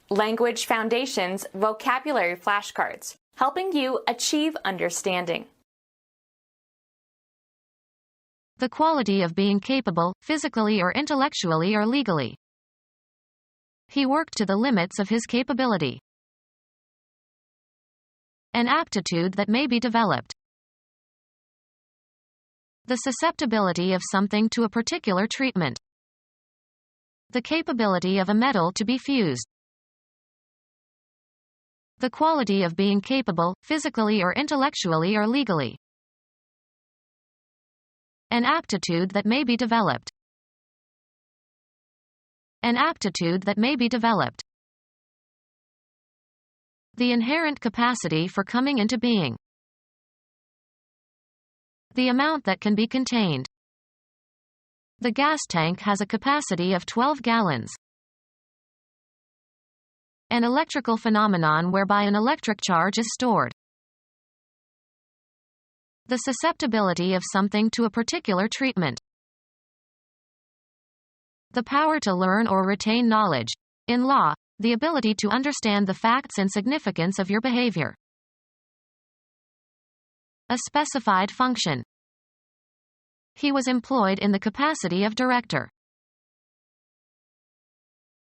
Language Foundations Vocabulary Flashcards, helping you achieve understanding. The quality of being capable, physically or intellectually or legally. He worked to the limits of his capability. An aptitude that may be developed. The susceptibility of something to a particular treatment. The capability of a metal to be fused. The quality of being capable, physically or intellectually or legally. An aptitude that may be developed. An aptitude that may be developed. The inherent capacity for coming into being. The amount that can be contained. The gas tank has a capacity of 12 gallons. An electrical phenomenon whereby an electric charge is stored. The susceptibility of something to a particular treatment. The power to learn or retain knowledge. In law, the ability to understand the facts and significance of your behavior. A specified function. He was employed in the capacity of director.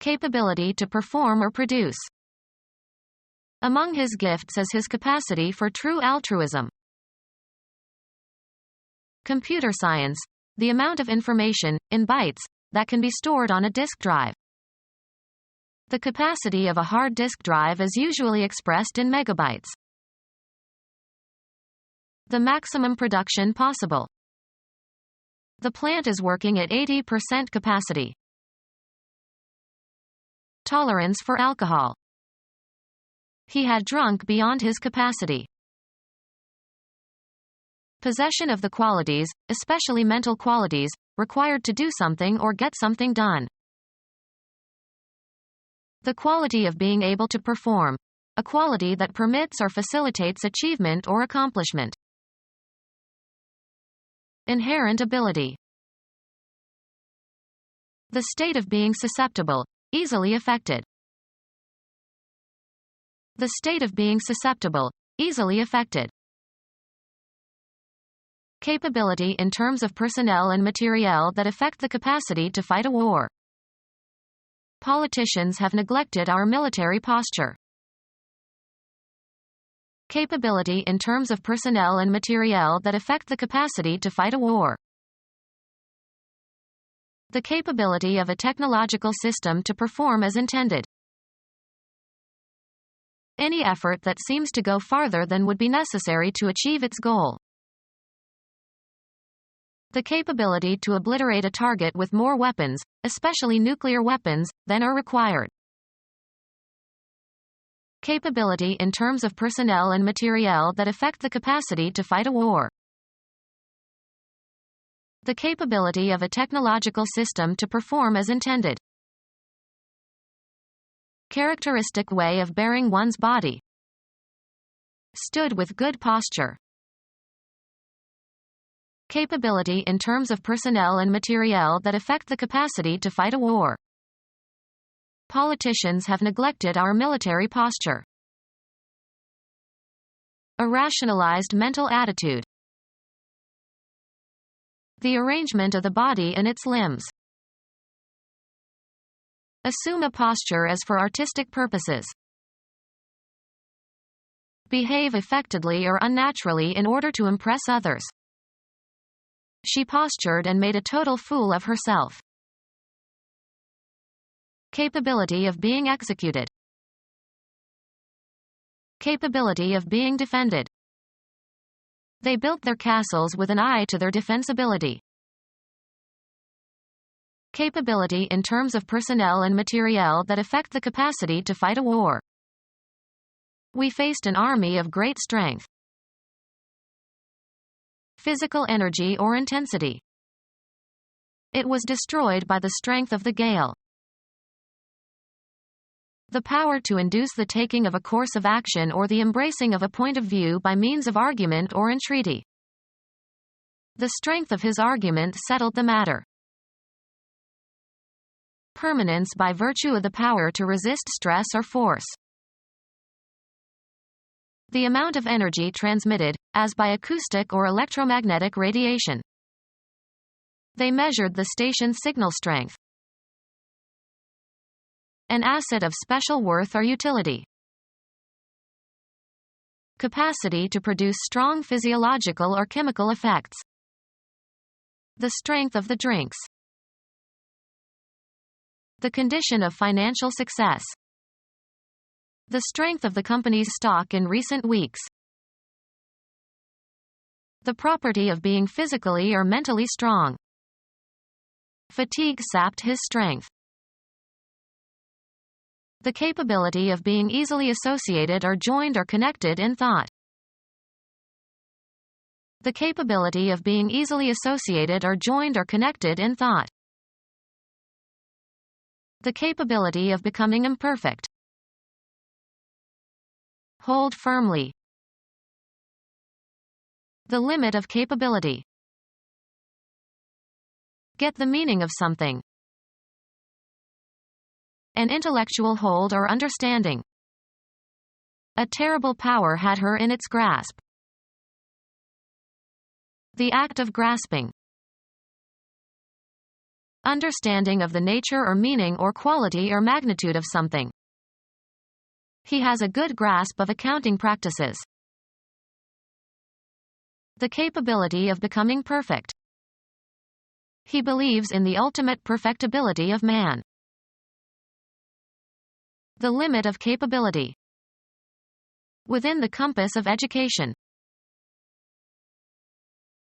Capability to perform or produce. Among his gifts is his capacity for true altruism. Computer science, the amount of information, in bytes, that can be stored on a disk drive. The capacity of a hard disk drive is usually expressed in megabytes. The maximum production possible. The plant is working at 80% capacity. Tolerance for alcohol. He had drunk beyond his capacity. Possession of the qualities, especially mental qualities, required to do something or get something done. The quality of being able to perform. A quality that permits or facilitates achievement or accomplishment. Inherent ability. The state of being susceptible, easily affected. The state of being susceptible, easily affected. Capability in terms of personnel and materiel that affect the capacity to fight a war. Politicians have neglected our military posture. Capability in terms of personnel and materiel that affect the capacity to fight a war. The capability of a technological system to perform as intended. Any effort that seems to go farther than would be necessary to achieve its goal. The capability to obliterate a target with more weapons, especially nuclear weapons, than are required. Capability in terms of personnel and materiel that affect the capacity to fight a war. The capability of a technological system to perform as intended. Characteristic way of bearing one's body. Stood with good posture. Capability in terms of personnel and materiel that affect the capacity to fight a war. Politicians have neglected our military posture. A rationalized mental attitude. The arrangement of the body and its limbs. Assume a posture as for artistic purposes. Behave affectedly or unnaturally in order to impress others. She postured and made a total fool of herself. Capability of being executed. Capability of being defended. They built their castles with an eye to their defensibility. Capability in terms of personnel and materiel that affect the capacity to fight a war. We faced an army of great strength. Physical energy or intensity. It was destroyed by the strength of the gale. The power to induce the taking of a course of action or the embracing of a point of view by means of argument or entreaty. The strength of his argument settled the matter. Permanence by virtue of the power to resist stress or force. The amount of energy transmitted, as by acoustic or electromagnetic radiation. They measured the station's signal strength. An asset of special worth or utility. Capacity to produce strong physiological or chemical effects. The strength of the drinks. The condition of financial success. The strength of the company's stock in recent weeks. The property of being physically or mentally strong. Fatigue sapped his strength. The capability of being easily associated or joined or connected in thought. The capability of being easily associated or joined or connected in thought. The capability of becoming imperfect. Hold firmly. The limit of capability. Get the meaning of something. An intellectual hold or understanding. A terrible power had her in its grasp. The act of grasping. Understanding of the nature or meaning or quality or magnitude of something. He has a good grasp of accounting practices. The capability of becoming perfect. He believes in the ultimate perfectibility of man. The limit of capability. Within the compass of education.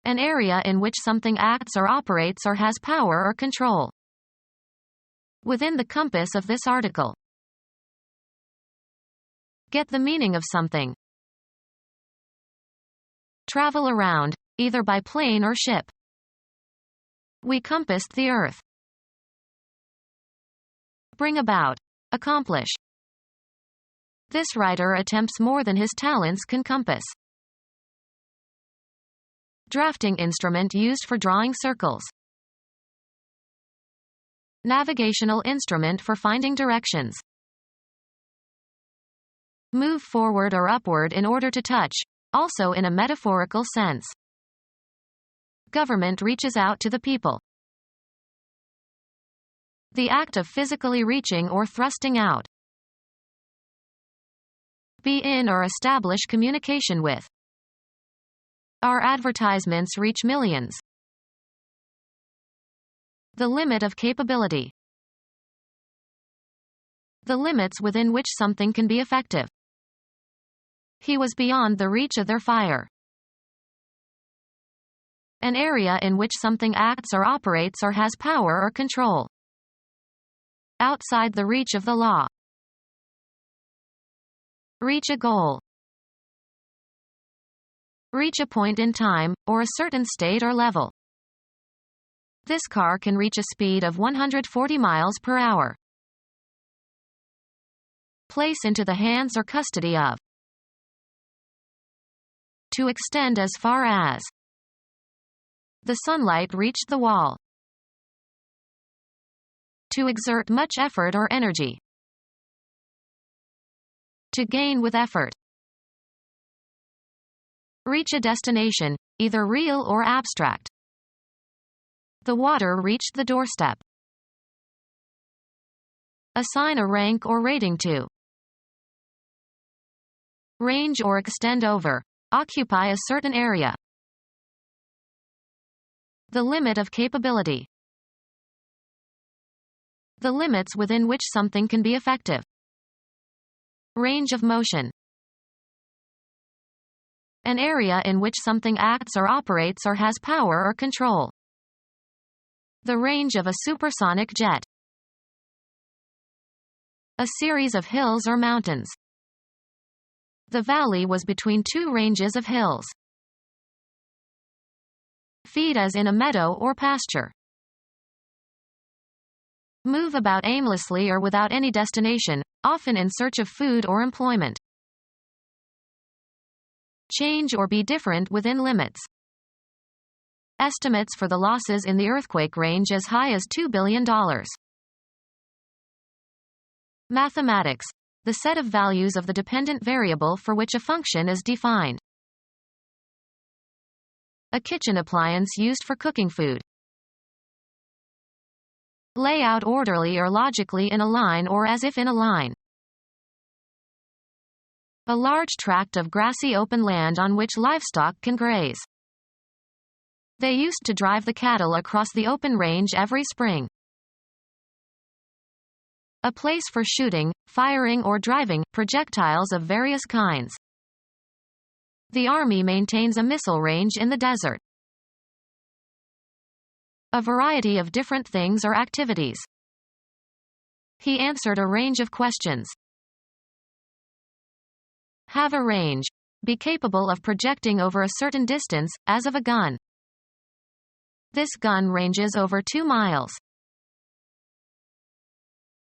An area in which something acts or operates or has power or control. Within the compass of this article. Get the meaning of something. Travel around, either by plane or ship. We compassed the earth. Bring about. Accomplish. This writer attempts more than his talents can compass. Drafting instrument used for drawing circles. Navigational instrument for finding directions. Move forward or upward in order to touch, also in a metaphorical sense. Government reaches out to the people. The act of physically reaching or thrusting out. Be in or establish communication with. Our advertisements reach millions. The limit of capability. The limits within which something can be effective. He was beyond the reach of their fire. An area in which something acts or operates or has power or control. Outside the reach of the law. Reach a goal. Reach a point in time, or a certain state or level. This car can reach a speed of 140 miles per hour. Place into the hands or custody of. To extend as far as. The sunlight reached the wall. To exert much effort or energy. To gain with effort. Reach a destination, either real or abstract. The water reached the doorstep. Assign a rank or rating to. Range or extend over. Occupy a certain area. The limit of capability. The limits within which something can be effective. Range of motion. An area in which something acts or operates or has power or control. The range of a supersonic jet. A series of hills or mountains. The valley was between two ranges of hills. Feed as in a meadow or pasture. Move about aimlessly or without any destination, often in search of food or employment. Change or be different within limits. Estimates for the losses in the earthquake range as high as $2 billion. Mathematics. The set of values of the dependent variable for which a function is defined. A kitchen appliance used for cooking food. Lay out orderly or logically in a line or as if in a line. A large tract of grassy open land on which livestock can graze. They used to drive the cattle across the open range every spring. A place for shooting, firing or driving projectiles of various kinds. The army maintains a missile range in the desert. A variety of different things or activities. He answered a range of questions. Have a range. Be capable of projecting over a certain distance, as of a gun. This gun ranges over 2 miles.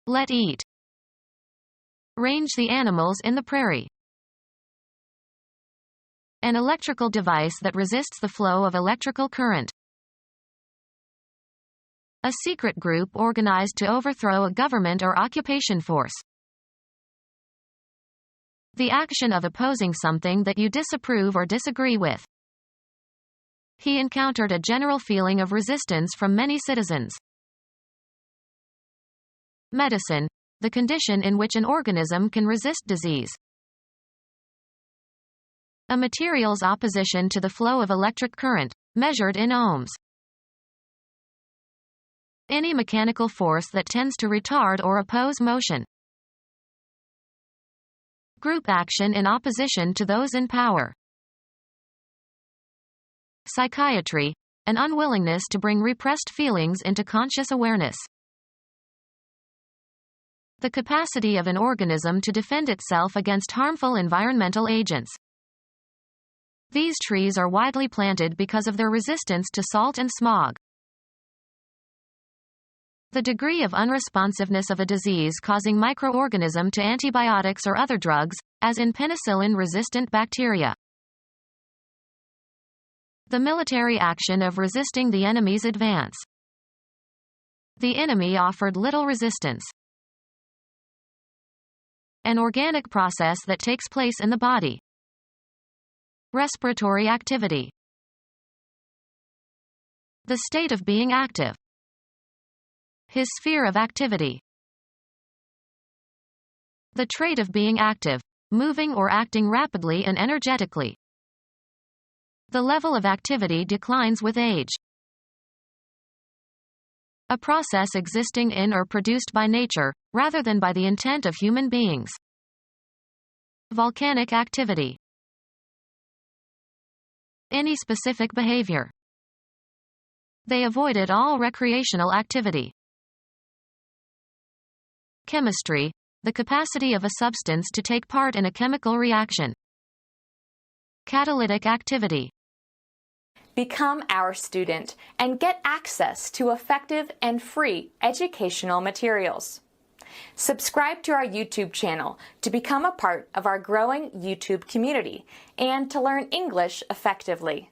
Let eat. Range the animals in the prairie. An electrical device that resists the flow of electrical current. A secret group organized to overthrow a government or occupation force. The action of opposing something that you disapprove or disagree with. He encountered a general feeling of resistance from many citizens. Medicine. The condition in which an organism can resist disease. A material's opposition to the flow of electric current, measured in ohms. Any mechanical force that tends to retard or oppose motion. Group action in opposition to those in power. Psychiatry. An unwillingness to bring repressed feelings into conscious awareness. The capacity of an organism to defend itself against harmful environmental agents. These trees are widely planted because of their resistance to salt and smog. The degree of unresponsiveness of a disease-causing microorganism to antibiotics or other drugs, as in penicillin-resistant bacteria. The military action of resisting the enemy's advance. The enemy offered little resistance. An organic process that takes place in the body. Respiratory activity. The state of being active. His sphere of activity. The trait of being active, moving or acting rapidly and energetically. The level of activity declines with age. A process existing in or produced by nature, rather than by the intent of human beings. Volcanic activity. Any specific behavior. They avoided all recreational activity. Chemistry. The capacity of a substance to take part in a chemical reaction. Catalytic activity. Become our student and get access to effective and free educational materials. Subscribe to our YouTube channel to become a part of our growing YouTube community and to learn English effectively.